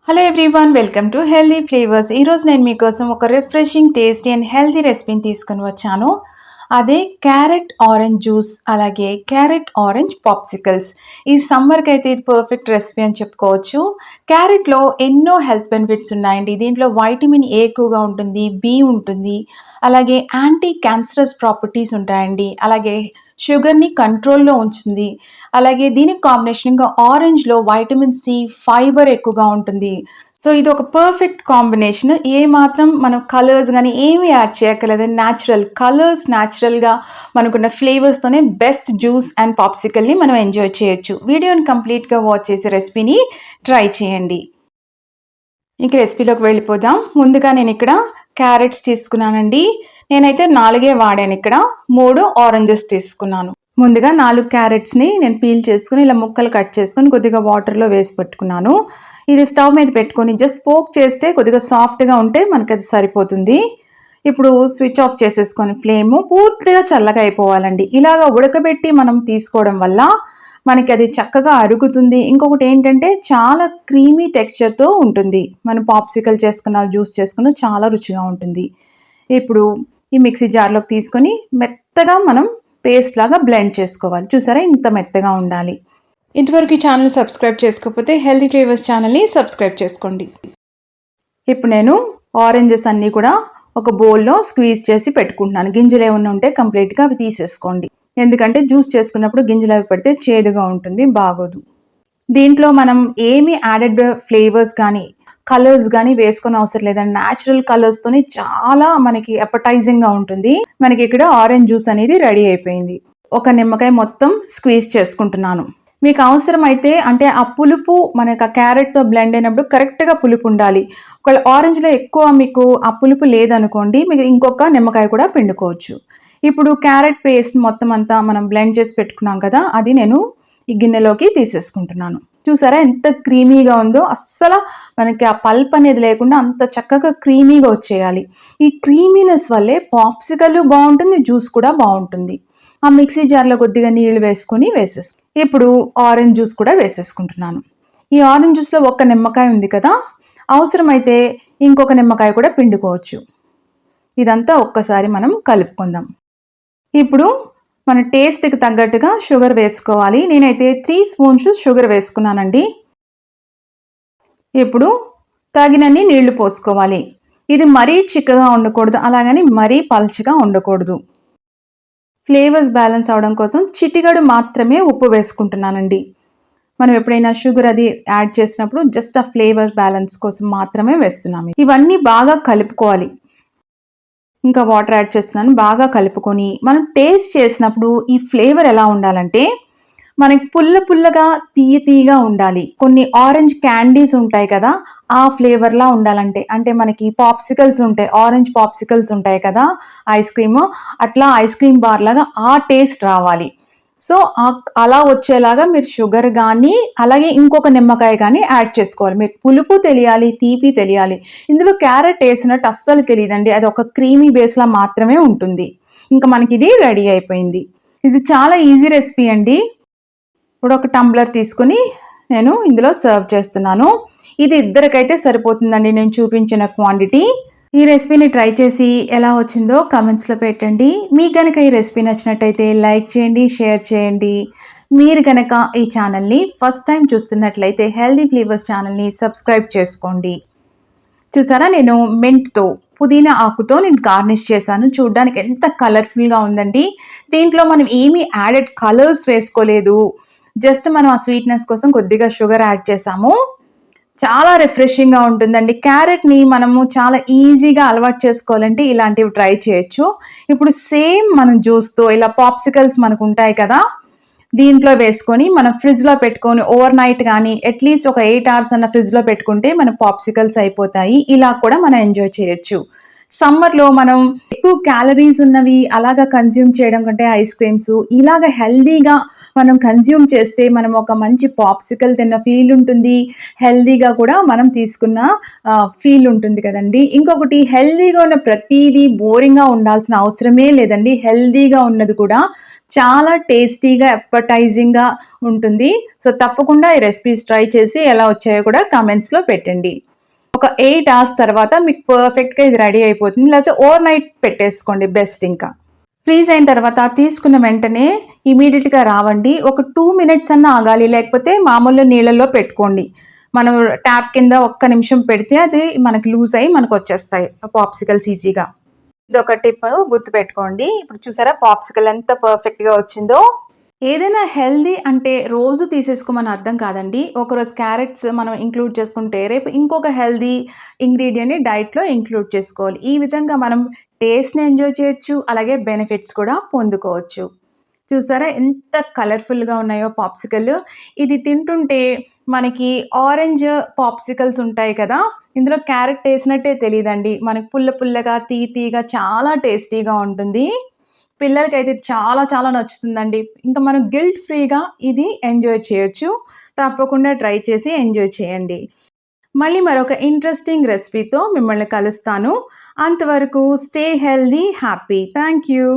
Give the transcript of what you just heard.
Hello everyone, welcome to healthy flavours. ఈరోజు నేను మీకోసం ఒక రిఫ్రెషింగ్, టేస్టీ అండ్ హెల్దీ రెసిపీని తీసుకొని వచ్చాను. అదే క్యారెట్ ఆరెంజ్ జ్యూస్, అలాగే క్యారెట్ ఆరెంజ్ పాప్సికల్స్. ఈ సమ్మర్కి అయితే ఇది పర్ఫెక్ట్ రెసిపీ అని చెప్పుకోవచ్చు. క్యారెట్లో ఎన్నో హెల్త్ బెనిఫిట్స్ ఉన్నాయండి. దీంట్లో వైటమిన్ ఏ ఎక్కువగా ఉంటుంది, బి ఉంటుంది, అలాగే యాంటీ క్యాన్సరస్ ప్రాపర్టీస్ ఉంటాయండి, అలాగే షుగర్ని కంట్రోల్లో ఉంచుతుంది. అలాగే దీనికి కాంబినేషన్గా ఆరెంజ్లో వైటమిన్ సి, ఫైబర్ ఎక్కువగా ఉంటుంది. సో ఇది ఒక పర్ఫెక్ట్ కాంబినేషన్. ఏ మాత్రం మనం కలర్స్ కానీ ఏమీ యాడ్ చేయక్కర్లేదు. న్యాచురల్ కలర్స్, న్యాచురల్గా మనకున్న ఫ్లేవర్స్తోనే బెస్ట్ జ్యూస్ అండ్ పాప్సికల్ని మనం ఎంజాయ్ చేయొచ్చు. వీడియోని కంప్లీట్గా వాచ్ చేసే రెసిపీని ట్రై చేయండి. ఇంక రెసిపీలోకి వెళ్ళిపోదాం. ముందుగా నేను ఇక్కడ క్యారెట్స్ తీసుకున్నానండి. నేనైతే 4 వాడాను. ఇక్కడ 3 ఆరెంజెస్ తీసుకున్నాను. ముందుగా 4 క్యారెట్స్ని నేను పీల్ చేసుకుని ఇలా ముక్కలు కట్ చేసుకుని కొద్దిగా వాటర్లో వేసి పెట్టుకున్నాను. ఇది స్టవ్ మీద పెట్టుకొని జస్ట్ పోక్ చేస్తే కొద్దిగా సాఫ్ట్గా ఉంటే మనకి అది సరిపోతుంది. ఇప్పుడు స్విచ్ ఆఫ్ చేసేసుకొని ఫ్లేమ్ పూర్తిగా చల్లగా అయిపోవాలండి. ఇలాగ ఉడకబెట్టి మనం తీసుకోవడం వల్ల మనకి అది చక్కగా అరుగుతుంది. ఇంకొకటి ఏంటంటే చాలా క్రీమీ టెక్స్చర్తో ఉంటుంది. మనం పాప్సికల్ చేసుకున్న, జ్యూస్ చేసుకున్న చాలా రుచిగా ఉంటుంది. ఇప్పుడు ఈ మిక్సీ జార్లోకి తీసుకొని మెత్తగా మనం పేస్ట్ లాగా బ్లెండ్ చేసుకోవాలి. చూసారా, ఇంత మెత్తగా ఉండాలి. ఇంతవరకు ఈ ఛానల్ సబ్స్క్రైబ్ చేసుకోకపోతే హెల్దీ ఫ్లేవర్స్ ఛానల్ని సబ్స్క్రైబ్ చేసుకోండి. ఇప్పుడు నేను ఆరెంజెస్ అన్నీ కూడా ఒక బౌల్లో స్క్వీజ్ చేసి పెట్టుకుంటున్నాను. గింజలు ఏమన్నా ఉంటే కంప్లీట్గా అవి తీసేసుకోండి. ఎందుకంటే జ్యూస్ చేసుకున్నప్పుడు గింజలు అవి పెడితే చేదుగా ఉంటుంది, బాగోదు. దీంట్లో మనం ఏమి యాడెడ్ ఫ్లేవర్స్ కానీ కలర్స్ కానీ వేసుకొని అవసరం లేదండి. న్యాచురల్ కలర్స్తోని చాలా మనకి అపటైజింగ్గా ఉంటుంది. మనకి ఇక్కడ ఆరెంజ్ జ్యూస్ అనేది రెడీ అయిపోయింది. ఒక నిమ్మకాయ మొత్తం స్క్వీజ్ చేసుకుంటున్నాను. మీకు అవసరమైతే అంటే ఆ పులుపు మనకి ఆ క్యారెట్తో బ్లెండ్ అయినప్పుడు కరెక్ట్గా పులుపు ఉండాలి. ఒకవేళ ఆరెంజ్లో ఎక్కువ మీకు ఆ పులుపు లేదనుకోండి, మీకు ఇంకొక నిమ్మకాయ కూడా పిండుకోవచ్చు. ఇప్పుడు క్యారెట్ పేస్ట్ మొత్తం అంతా మనం బ్లెండ్ చేసి పెట్టుకున్నాం కదా, అది నేను ఈ గిన్నెలోకి తీసేసుకుంటున్నాను. చూసారా ఎంత క్రీమీగా ఉందో. అస్సలు మనకి ఆ పల్ప్ అనేది లేకుండా అంత చక్కగా క్రీమీగా వచ్చేయాలి. ఈ క్రీమీనెస్ వల్లే పాప్సికల్ బాగుంటుంది, జ్యూస్ కూడా బాగుంటుంది. ఆ మిక్సీ జార్లో కొద్దిగా నీళ్లు వేసుకొని ఇప్పుడు ఆరెంజ్ జ్యూస్ కూడా వేసేసుకుంటున్నాను. ఈ ఆరెంజ్ జ్యూస్లో ఒక నిమ్మకాయ ఉంది కదా, అవసరమైతే ఇంకొక నిమ్మకాయ కూడా పిండుకోవచ్చు. ఇదంతా ఒక్కసారి మనం కలుపుకుందాం. ఇప్పుడు మన టేస్ట్కి తగ్గట్టుగా షుగర్ వేసుకోవాలి. నేనైతే 3 స్పూన్స్ షుగర్ వేసుకున్నానండి. ఇప్పుడు తగినన్ని నీళ్లు పోసుకోవాలి. ఇది మరీ చిక్కగా ఉండకూడదు, అలాగని మరీ పల్చగా ఉండకూడదు. ఫ్లేవర్స్ బ్యాలెన్స్ అవడం కోసం చిటికెడు మాత్రమే ఉప్పు వేసుకుంటున్నానండి. మనం ఎప్పుడైనా షుగర్ అది యాడ్ చేసినప్పుడు జస్ట్ ఆ ఫ్లేవర్ బ్యాలెన్స్ కోసం మాత్రమే వేస్తున్నాము. ఇవన్నీ బాగా కలుపుకోవాలి. ఇంకా వాటర్ యాడ్ చేస్తున్నాను. బాగా కలుపుకొని మనం టేస్ట్ చేసినప్పుడు ఈ ఫ్లేవర్ ఎలా ఉండాలంటే మనకి పుల్లగా తీయగా ఉండాలి. కొన్ని ఆరెంజ్ క్యాండీస్ ఉంటాయి కదా, ఆ ఫ్లేవర్లా ఉండాలంటే, అంటే మనకి పాప్సికల్స్ ఉంటాయి, ఆరెంజ్ పాప్సికల్స్ ఉంటాయి కదా, ఐస్ క్రీమ్, అట్లా ఐస్ క్రీమ్ బార్ లాగా ఆ టేస్ట్ రావాలి. సో అలా వచ్చేలాగా మీరు షుగర్ కానీ అలాగే ఇంకొక నిమ్మకాయ కానీ యాడ్ చేసుకోవాలి. మీకు పులుపు తెలియాలి, తీపి తెలియాలి. ఇందులో క్యారెట్ వేసినట్టు అస్సలు తెలియదండి. అది ఒక క్రీమీ బేస్లా మాత్రమే ఉంటుంది. ఇంకా మనకి ఇది రెడీ అయిపోయింది. ఇది చాలా ఈజీ రెసిపీ అండి. ఇప్పుడు ఒక టంబ్లర్ తీసుకుని నేను ఇందులో సర్వ్ చేస్తున్నాను. ఇది ఇద్దరికైతే సరిపోతుందండి నేను చూపించిన క్వాంటిటీ. ఈ రెసిపీని ట్రై చేసి ఎలా వచ్చిందో కమెంట్స్లో పెట్టండి. మీకు కనుక ఈ రెసిపీ నచ్చినట్టయితే లైక్ చేయండి, షేర్ చేయండి. మీరు కనుక ఈ ఛానల్ని ఫస్ట్ టైం చూస్తున్నట్లయితే హెల్దీ ఫ్లేవర్స్ ఛానల్ని సబ్స్క్రైబ్ చేసుకోండి. చూసారా, నేను మెంట్తో, పుదీనా ఆకుతో నేను గార్నిష్ చేశాను. చూడడానికి ఎంత కలర్ఫుల్గా ఉందండి. దీంట్లో మనం ఏమీ యాడెడ్ కలర్స్ వేసుకోలేదు. జస్ట్ మనం ఆ స్వీట్నెస్ కోసం కొద్దిగా షుగర్ యాడ్ చేసాము. చాలా రిఫ్రెషింగ్గా ఉంటుందండి. క్యారెట్ని మనము చాలా ఈజీగా అలవాటు చేసుకోవాలంటే ఇలాంటివి ట్రై చేయొచ్చు. ఇప్పుడు సేమ్ మనం జ్యూస్తో ఇలా పాప్సికల్స్ మనకు ఉంటాయి కదా, దీంట్లో వేసుకొని మనం ఫ్రిడ్జ్లో పెట్టుకొని ఓవర్ నైట్ కానీ అట్లీస్ట్ ఒక 8 hours అన్న ఫ్రిడ్జ్లో పెట్టుకుంటే మన పాప్సికల్స్ అయిపోతాయి. ఇలా కూడా మనం ఎంజాయ్ చేయొచ్చు. సమ్మర్లో మనం ఎక్కువ క్యాలరీస్ ఉన్నవి అలాగా కన్జ్యూమ్ చేయడం కంటే ఐస్ క్రీమ్స్ ఇలాగ హెల్దీగా మనం కన్జ్యూమ్ చేస్తే మనం ఒక మంచి పాప్సికల్ తిన్న ఫీల్ ఉంటుంది, హెల్దీగా కూడా మనం తీసుకున్న ఫీల్ ఉంటుంది కదండి. ఇంకొకటి, హెల్దీగా ఉన్న ప్రతిదీ బోరింగ్గా ఉండాల్సిన అవసరమే లేదండి. హెల్దీగా ఉన్నది కూడా చాలా టేస్టీగా, అప్పటైజింగ్‌గా ఉంటుంది. సో, తప్పకుండా ఈ రెసిపీస్ ట్రై చేసి ఎలా వచ్చాయో కూడా కామెంట్స్‌లో పెట్టండి. ఒక 8 అవర్స్ తర్వాత మీకు పర్ఫెక్ట్‌గా ఇది రెడీ అయిపోతుంది. లేకపోతే ఓవర్ నైట్ పెట్టేసుకోండి బెస్ట్ ఇంకా. ఫ్రీజ్ అయిన తర్వాత తీసుకున్న వెంటనే ఇమ్మీడియేట్‌గా రావండి. ఒక 2 మినిట్స్ అన్నా ఆగాలి. లేకపోతే మామూలు నీళ్ళల్లో పెట్టుకోండి. మనం ట్యాప్ కింద ఒక్క నిమిషం పెడితే అది మనకి లూజ్ అయ్యి మనకొచ్చేస్తాయి పాప్సికల్స్ ఈజీగా. ఇదొక టిప్ గుర్తుపెట్టుకోండి. ఇప్పుడు చూసారా పాప్సికల్ ఎంత పర్ఫెక్ట్‌గా వచ్చిందో. ఏదైనా హెల్తీ అంటే రోజు తీసేసుకోమని అర్థం కాదండి. ఒకరోజు క్యారెట్స్ మనం ఇంక్లూడ్ చేసుకుంటే, రేపు ఇంకొక హెల్తీ ఇంగ్రీడియెంట్‌ని డైట్‌లో ఇంక్లూడ్ చేసుకోవాలి. ఈ విధంగా మనం టేస్ట్‌ని ఎంజాయ్ చేయొచ్చు. అలాగే బెనిఫిట్స్ కూడా పొందుకోవచ్చు. చూసారా ఎంత కలర్‌ఫుల్‌గా ఉన్నాయో పాప్సికల్. ఇది తింటుంటే మనకి ఆరెంజ్ పాప్సికల్స్ ఉంటాయి కదా! ఇందులో క్యారెట్ ఏసినట్టే తెలీదండి. మనకు పుల్ల పుల్లగా, తీయగా చాలా టేస్టీగా ఉంటుంది. పిల్లలకైతే చాలా చాలా నచ్చుతుందండి. ఇంకా మనం గిల్ట్ ఫ్రీగా ఇది ఎంజాయ్ చేయొచ్చు. తప్పకుండా ట్రై చేసి ఎంజాయ్ చేయండి. మళ్ళీ మరొక ఇంట్రెస్టింగ్ రెసిపీతో మిమ్మల్ని కలుస్తాను. అంతవరకు stay healthy, happy. Thank you.